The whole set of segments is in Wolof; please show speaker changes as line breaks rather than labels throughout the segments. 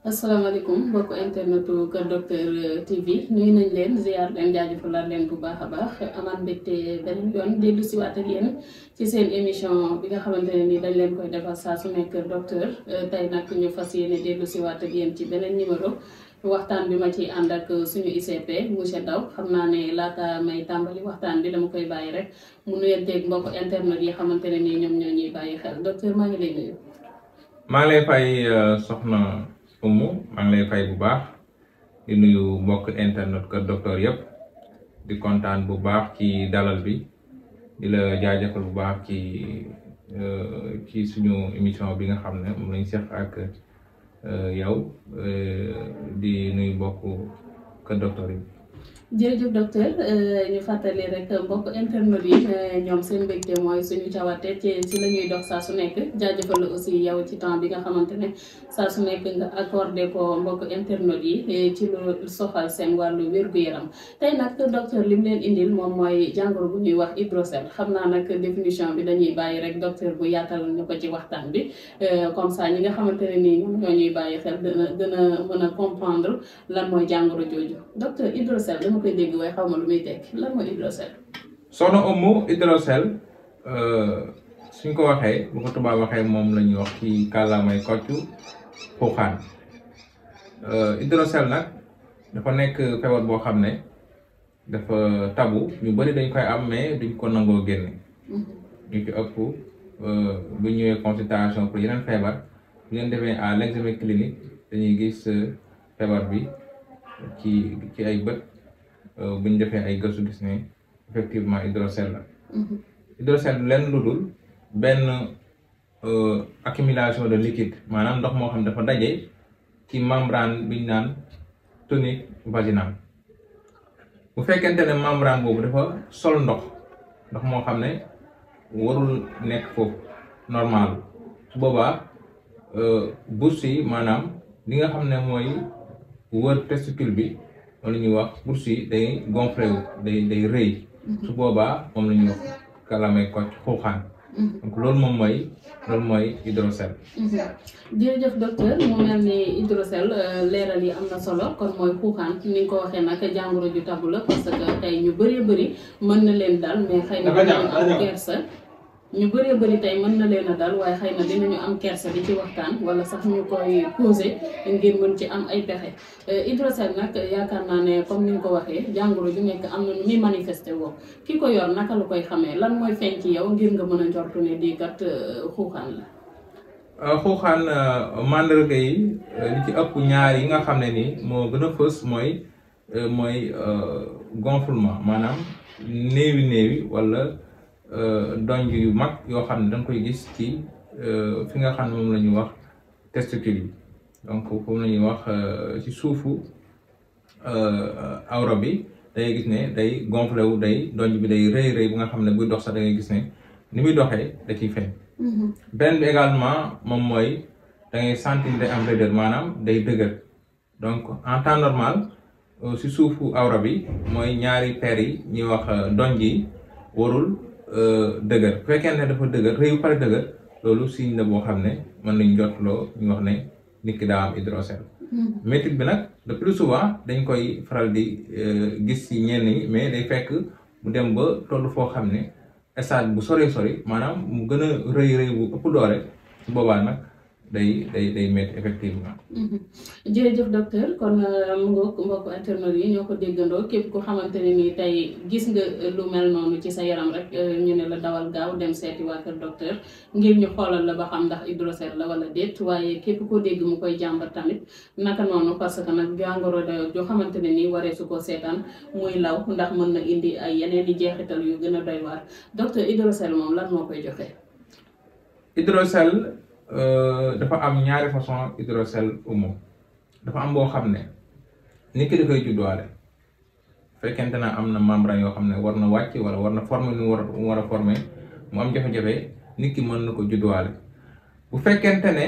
asalaamaaleykum mbokk internetu Kër Docteur TV nuyu nañ leen ziar leen jaajëfalaat leen bu baax a baax amaat mbégte beneen yoon dellu si waat ak yéen ci seen émission bi nga xamante ne ni dañ leen koy defal saa su nekk Kër Docteur tey nag ñu fas yéene dellu si waat ak yéen ci beneen numéro waxtaan bi ma ciy ànd ak suñu ICP monsieur Ndao xam naa ne laata may tàmbali waxtaan bi dama koy bàyyi rek mu nuyanteeg mbokk internet yi xamante ne ni ñoom ñoo ñuy bàyyi xel docteur maa ngi lay nuyu.
maa ngi lay fay soxna Oumou maa ngi lay fay bu baax di nuyu mbokk internet Kër Docteur yëpp di kontaan bu baax ci dalal bi di la jaajëfal bu baax ci suñu émission bi nga xam ne moom lañ seq ak yow di nuyu mbokk Kër Docteur yi.
jërëjëf docteur ñu fàttali rek mbokk internet yi ñoom seen mbégte mooy suñu cawarte ci la ñuy dox saa su nekk jaajëfal aussi yow ci temps bi nga xamante ne saa su nekk nga accordé ko mbokk internet yi ci lu soxal seen wàllu wér-gu-yaram tey nag docteur li mu leen indil moom mooy jàngoro bu ñuy wax hydrocèle xam naa nag définition bi dañuy bàyyi rek docteur bu yaatal ñu ko ci waxtaan bi comme ça ñi nga xamante ne nii ñoo ñuy bàyyi xel gën a mën a comprendre lan mooy jàngoro jooju docteur hydrocèle dama koy dégg waaye xaw ma lu muy tekki lan mooy hydrocèle.
soxna Oumou hydrocèle suñ ko waxee bu ko tubaab waxee moom la ñuy wax ci kàllaamay kocc xuuxaan hydrocèle nag dafa nekk feebar boo xam ne dafa tabu ñu bari dañ koy am mais duñ ko nangoo génne. ñu ci ëpp bu ñëwee consultation pour yeneen feebar bu ngeen defee à l'examen clinique dañuy gis feebar bi ci ay bët. bu ñu defee ay gëstu gis ne effectivement hydrocèle la. hydrocèle lenn lu dul benn accumulation de liquide maanaam ndox moo xam ne dafa daje ci membrane bi ñu naan tunique vaginale bu fekkente ne membrane boobu dafa sol ndox moo xam ne warul nekk foofu normal su boobaa bourse yi maanaam li nga xam ne mooy wër testicule bi. moom la ñuy wax bourse yi day gonflé wu day rëy su boobaa moom la ñuy wax kalamay kocc xuuxaan donc loolu mooy hydrocèle.
jërëjëf docteur mu mel ni hydrocèle leeral yi am na solo kon mooy xuuxaan ni nga ko waxee nag jàngoro ju tabu la parce que tey ñu bëri mën na leen dal mais xëy na dinañu am kersa ñu bëri tey mën na leen a dal waaye xëy na dinañu am kersa di ci waxtaan wala sax ñu koy posé ngir mën ci am ay pexe hydrocèle nag yaakaar naa ne comme ni nga ko waxee jàngoro ju nekk am na nu muy manifesté woo ki ko yor naka la koy xamee lan mooy feeñ ci yow ngir nga mën a njortu ne di kat xuuxaan la.
xuuxaan mandarga yi li ci ëpp ñaar yi nga xam ne ni moo gën a fës mooy gonflement maanaam néewi wala. donj yu mag yoo xam ne da nga koy gis ci fi nga xam ne moom la ñuy wax testicule yi donc foofu la ñuy wax ci suufu awra bi day gis ne day gonflé wu donj bi day rëy bu nga xam ne buy dox sax da ngay gis ne ni muy doxee da ciy feeñ. benn bi également moom mooy da ngay sentir day am raideur maanaam day dëgër donc en temps normal ci suufu awra bi mooy ñaari paire yi ñuy wax donj yi warul. dëgër bu fekkee ne dafa dëgër rëyu pare dëgër loolu signe la boo xam ne mën nañ jotloo ñu wax ne nit ki daa am hydrocèle. métit bi nag le plus souvent dañ koy faral di gis ci ñenn ñi mais day fekk mu dem ba tollu foo xam ne stade bu sori maanaam mu gën a rëy bu ëpp doole su boobaa nag day métti effectivement.
jërëjëf docteur kon mu ngoog mbokk internet yi ñoo ko déggandoo képp ku xamante ne ni tey gis nga lu mel noonu ci sa yaram rek ñu ne la dawal gaaw dem seeti waa Kër Docteur ngir ñu xoolal la ba xam ndax hydrocèle la wala déet waaye képp koo dégg mu koy jàmbat tamit naka noonu parce que nag jàngoro joo xamante ne nii waree su ko seetaan muy law ndax mën na indi ay yeneen i jeexital yu gën a doy waar docteur hydrocèle moom lan moo koy joxe.
hydrocèle dafa am ñaari façon hydrocèle Oumou dafa am boo xam ne nit ki da koy judduwaale fekkente na am na membrane yoo xam ne war na wàcc wala war na former nu mu war a former mu am jafe-jafe nit ki mën na ko judduwaale bu fekkente ne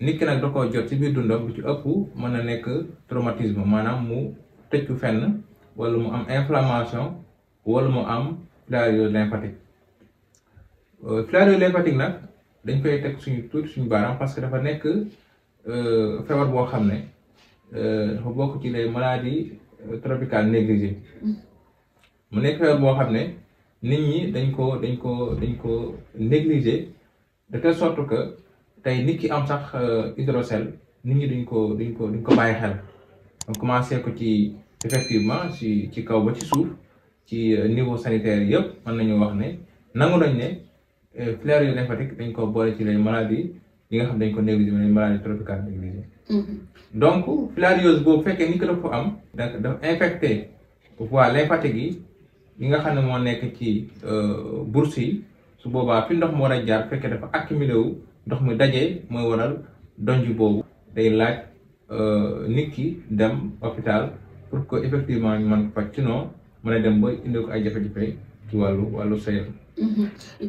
nit ki nag da koo jot ci biir dundam bu ci ëpp mën na nekk traumatisme maanaam mu tëccu fenn wala mu am inflammation wala mu am filario lymphatique filario lymphatique nag dañ koy teg suñu baaraam parce que dafa nekk feebar boo xam ne dafa bokk ci les maladies tropicales négligées mu nekk feebar boo xam ne nit ñi dañ ko négliger de telle sorte que tey nit ki am sax hydrocèle nit ñi duñ ko bàyyi xel on commencé ko ci effectivement ci kaw ba ci suuf ci niveau sanitaire yëpp mën nañu wax ne nangu nañ ne filariose lymphatique dañ ko boole ci les maladies yi nga xam dañ ko négliger les maladies tropicales négligées donc filariose boobu fekkee ni ko dafa am dafa infecté voie lymphatique yi nga xam ne moo nekk ci bourse yi su boobaa fi ndox mu war a jaar fekkee dafa accumulé wu ndox mi dajee mooy waral donj boobu day laaj nit ki dem hôpital pour que effectivement ñu mën ko faj sinon mën a dem ba indi ko ay jafe-jafe ci wàllu sëyam.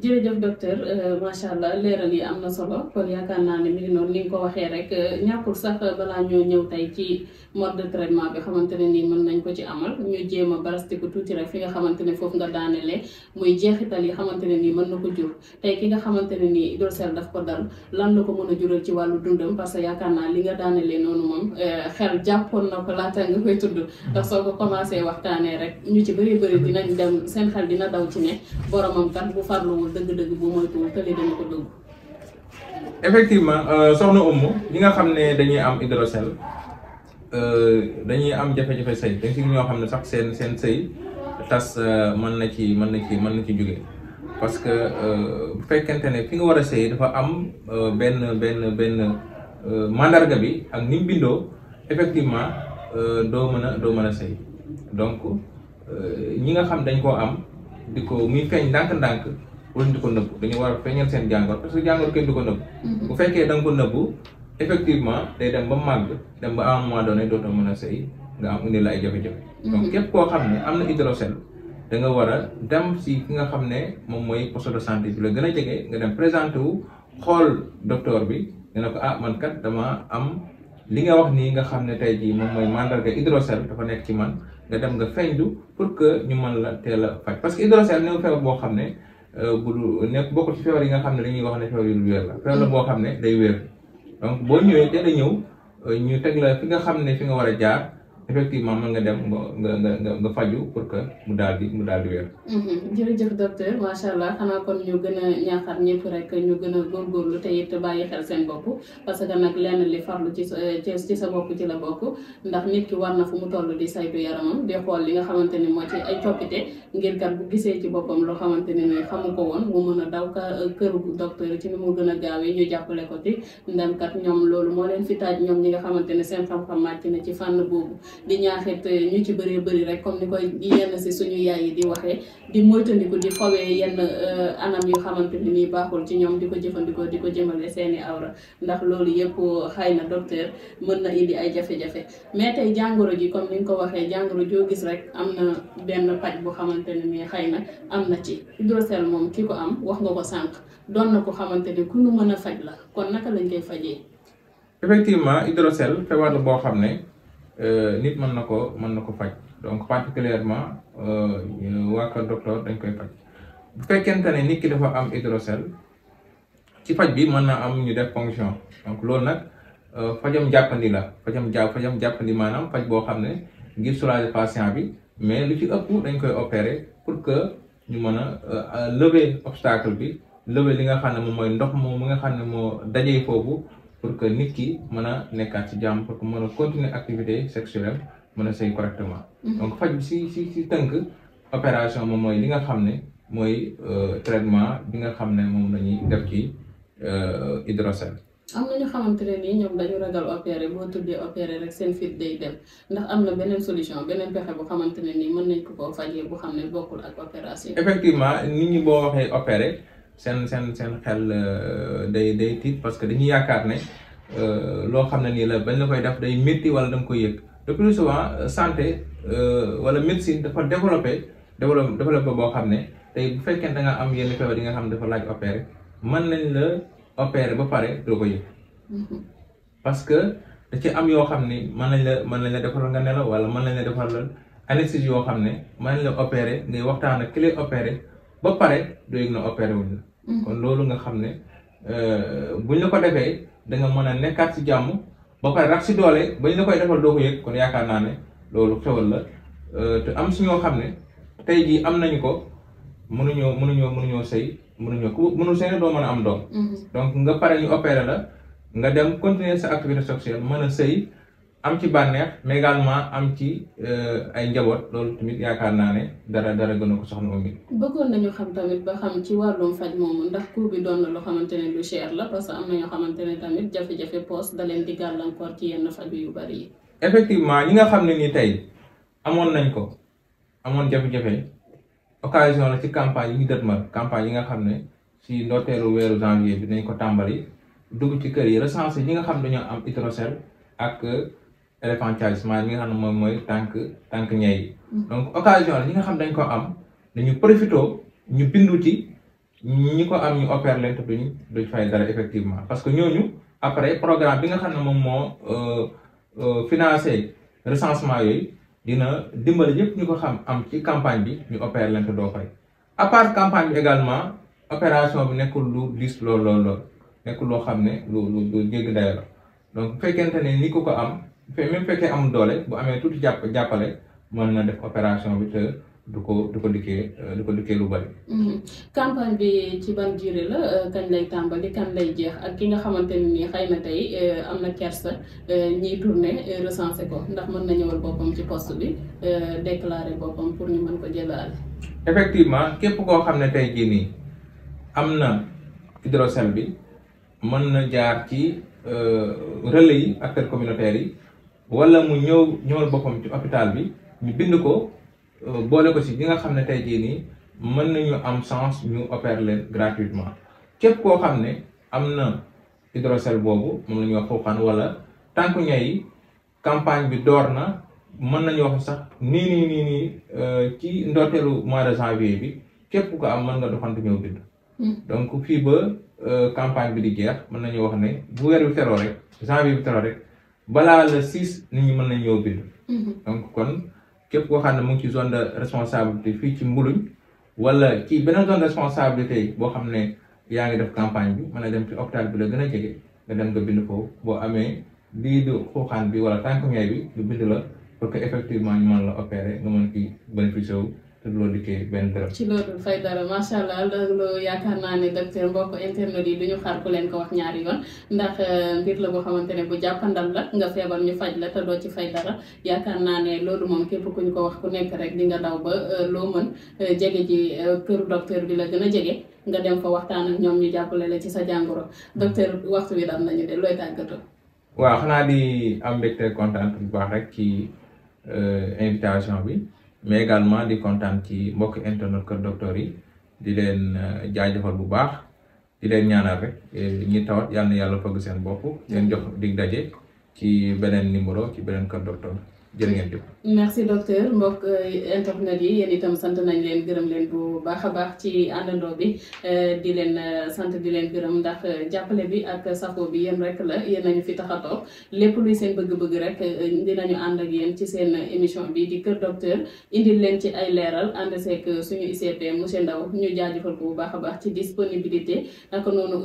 jërëjëf docteur macha allah leeral yi am na solo kon yaakaar naa ne mi ngi noonu ni nga ko waxee rek ñàkkul sax balaa ñoo ñëw tey ci mode de traitement bi xamante ne nii mën nañ ko ci amal ñu jéem a barastiku tuuti rek fi nga xamante ne foofu nga daanelee muy jeexital yi xamante ne nii mën na ko jur tey ki nga xamante ne nii hydrocèle daf ko dal lan la ko mën a jural ci wàllu dundam parce que yaakaar naa li nga daanelee noonu moom xel jàppoon na ko laata nga koy tudd ndax soo ko commencé waxtaanee rek ñu ci bëri dinañ dem seen xel dina daw ci ne boromam bu farluwul dëgg-dëgg bu moytuwul tëli dana ko dugg.
effectivement soxna Oumou ñi nga xam ne dañuy am hydrocèle dañuy am jafe-jafe sëy dañ si ñoo xam ne sax seen sëy tas mën na ci jóge parce que bu fekkente ne fi nga war a sëy dafa am benn mandarga bi ak ni mu bindoo effectivement doo mën a sëy donc ñi nga xam dañ koo am di ko muy feeñ ndànk-ndànk wala di ko nëbbu dañu war a feeñal seen jàngoro parce que jàngoro kenn du ko nëbbu. bu fekkee da nga ko nëbbu effectivement day dem ba màgg dem ba à un moment donné dootoo mën a sëy nga am indi la ay jafe-jafe. donc képp koo xam ne am na hydrocèle da nga war a dem si ki nga xam ne moom mooy poste de santé bi la gën a jege nga dem présenté wu xool docteur bi nga ne ko man kat dama am li nga wax nii nga xam ne tey jii moom mooy mandarga hydrocèle dafa nekk ci man. nga dem nga feeñdu pour que ñu mën la teel a faj parce que hydrocèle néew feebar boo xam ne bokkul ci feebar yi nga xam ne dañuy wax ne feebar yu dul wér la feebar la boo xam ne day wér donc boo ñëwee teel a ñëw ñu teg la fi nga xam ne fi nga war a jaar effectivement mën nga dem nga faju pour que mu daal di wér.
jërëjëf docteur macha allah xanaa kon ñu gën a ñaaxaat ñëpp rek ñu gën a góorgóorlu te it bàyyi xel seen bopp parce que nag lenn li farlu ci sa bopp ci la bokk ndax nit ki war na fu mu toll di saytu yaramam di xool li nga xamante ni moo ci ay coppite ngir kat bu gisee ci boppam loo xamante ni xamu ko woon mu mën a daw këru docteur ci ni mu gën a gaawee ñu jàppale ko ci ndem kat ñoom loolu moo leen fi taaj ñoom ñi nga xamante ne seen xam-xam màcc na ci fànn boobu. di ñaaxit ñu ci bëri rek comme ni koy yenn si suñu yaay yi di waxee di moytandiku di fawee yenn anam yu xamante ni nii baaxul ci ñoom di ko jëfandikoo di ko jëmale seeni awra ndax loolu yëpp xëy na docteur mën na indi ay jafe-jafe mais tey jàngoro ji comme ni nga ko waxee jàngoro joo gis rek am na benn paj bu xamante ne nii xëy na am na ci hydrocèle moom ki ko am wax nga ko sànq doon na ko xamante ni ku nu mën a faj la kon naka lañ koy fajee.
effectivement hydrocèle feebar la boo xam ne nit mën na ko faj donc particulièrement waa kër docteur dañ koy faj bu fekkente ne nit ki dafa am hydrocèle ci faj bi mën na am ñu def ponction donc loolu nag fajam jàppandi la fajam jàppandi maanaam faj boo xam ne ngir soulager patient bi mais lu ci ëpp dañ koy opérer pour que ñu mën a lever obstacle bi lever li nga xam ne moom mooy ndox moom mi nga xam ne moo dajee foofu pour que nit ki mën a nekkaat ci jàmm pour que mën a continuer activité sexuelle mën a sëy correctement. donc faj bi si tënk opération moom mooy li nga xam ne mooy traitement bi nga xam ne moom la ñuy def ci hydrocèle.
am na ñu xamante ne nii ñoom dañu ragal opéré boo tuddee opéré rek seen fit day dem ndax am na beneen solution beneen pexe bu xamante ne nii mën nañ ko koo fajee bu xam ne bokkul ak opération.
effectivement nit ñi boo waxee opéré. seen xel day tiit parce que dañuy yaakaar ne loo xam ne nii la bañ la koy def day métti wala da nga koy yëg le plus souvent santé wala médecine dafa développé boo xam ne tey bu fekkee da nga am yenn feebar yi nga xam ne dafa laaj opéré mën nañ la opéré ba pare doo ko yëg parce que da ci am yoo xam ni mën nañ la defaral nga nelaw wala mën nañ la defaral anesthésie yoo xam ne mën nañ la opéré ngay waxtaan ak ki lay opéré ba pare doo yëg na opéré wuñ la kon loolu nga xam ne buñ la ko defee da nga mën a nekkaat ci jàmm ba pare rax si doole bañ la koy defal doo ko yëg kon yaakaar naa ne loolu xewal la te am si ñoo xam ne tey jii am nañu ko mënuñoo sëy mënul sëy doo mën a am doom. donc nga pare ñu opéré la nga dem continuer sa activité sexuelle mën a sëy am ci bànneex mais également am ci ay njaboot loolu tamit yaakaar naa ne dara gën a ko soxna Oumy.
bëggoon nañu xam tamit ba xam ci wàllum faj moomu ndax coût bi doon na loo xamante ne lu cher la parce que am na ñoo xamante ne tamit jafe-jafe poos da leen di gàllankoor ci yenn faj yu bari yi.
effectivement ñi nga xam ne nii tey amoon jafe-jafe occasion la ci campagne yi ñu dëtmal campagne yi nga xam ne ci ndorteelu weeru janvier bi nañ ko tàmbali dugg ci kër yi recensé ñi nga xam ne dañoo am hydrocèle ak éléphantiasis maanaam ñi nga xam ne moom mooy tànk ñey yi donc occasion la ñi nga xam dañ ko am dañu profito ñu bindu ci ñi ko am ñu opère leen te duñ fay dara effectivement parce que ñooñu après programme bi nga xam ne moom moo financé recensement yooyu dina dimbali yëpp ñu ko xam am ci campagne bi ñu opère leen te doo fay à part campagne bi également opération bi nekkul lu diis lool nekkul loo xam ne lu jéggi dayo la donc bu fekkente ne ni ko am même fekkee amul doole bu amee tuuti jàppale mën na def opération bi te du ko dikkee lu bari.
campagne bi ci ban durée la kañ lay tàmbali kañ lay jeex ak ki nga xamante ne nii xëy na tey am na kersa ñiy tourné recensé ko ndax mën na ñëwal boppam ci poste bi déclaré boppam pour ñu mën ko jëlaale.
effectivement képp koo xam ne tey jii nii am na hydrocèle bi mën na jaar ci relais yi acteurs communautaires yi wala mu ñëwal boppam ci hôpital bi ñu bind ko. boole ko si ñi nga xam ne tey jii nii mën nañu am chance ñu opérer leen gratuitement képp koo xam ne am na hydrocèle boobu moom la ñuy wax xuuxaan wala tànku ñay yi campagne bi door na mën nañu wax sax nii ci ndorteelu mois de janvier bi képp ko am mën nga doxantu ñëw bind. donc fii ba campagne bi di jeex mën nañu wax ne bu weer bi teroo rek janvier bi teroo rek balaa le 6 nit ñi mën nañ ñëw bind. donc kon. képp koo xam ne mu ngi ci zone de responsabilité fii ci Mbuluñ wala ci beneen zone de responsabilité boo xam ne yaa ngi def campagne bi mën a dem ci hôpital bi la gën a jege nga dem nga bind foofu boo amee lii du xuuxaan bi wala tànk ñay bi ñu bind la pour que effectivement ñu mën la opérer nga mën ci bénéficier wu te loolu liggéey benn dërëm.
ci loolu fay dara macha allah loolu yaakaar naa ne docteur mbokk internet yi du ñu xaar ku leen ko wax ñaari yoon ndax mbir la boo xamante ne bu jàppandal la nga feebar ñu faj la te doo ci fay dara yaakaar naa ne loolu moom képp ku ñu ko wax ku nekk rek di nga daw ba loo mën jege ji këru docteur bi la gën a jege nga dem fa waxtaan ak ñoom ñu jàppale la ci sa jàngoro docteur waxtu bi dam nañu de looy tàggatoo.
waaw xanaa di am mbégte kontaan bu baax rek ci invitation bi. mais également di kontaan ci mbokk internet Kër Docteur yi di leen jaajëfal bu baax di leen ñaanal rek ñi tawat yal na yàlla fëgg seen bopp leen jox dig daje ci beneen numéro ci beneen Kër Docteur jërë ngeen jëf.
merci docteur mbokk internet yi yéen itam sant nañ leen gërëm leen bu baax a baax ci àndandoo bi di leen sant di leen gërëm ndax jàppale bi ak safo bi yéen rek la yéen nañu fi tax a toog lépp luy seen bëgg-bëgg rek dinañu ànd ak yéen ci seen émission bi di Kër Docteur indil leen ci ay leeral ànd seeg suñu ICP monsieur Ndaw ñu jaajëfal ko bu baax a baax ci disponibilité naka noonu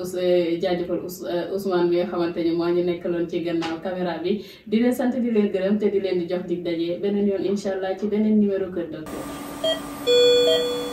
jaajëfal Ousmane bi nga xamante ni moo ñu nekkaloon ci gannaaw caméra bi di leen sant di leen gërëm te di leen di jox dig daje beneen yoon incha allah ci beneen numéro Kër Docteur.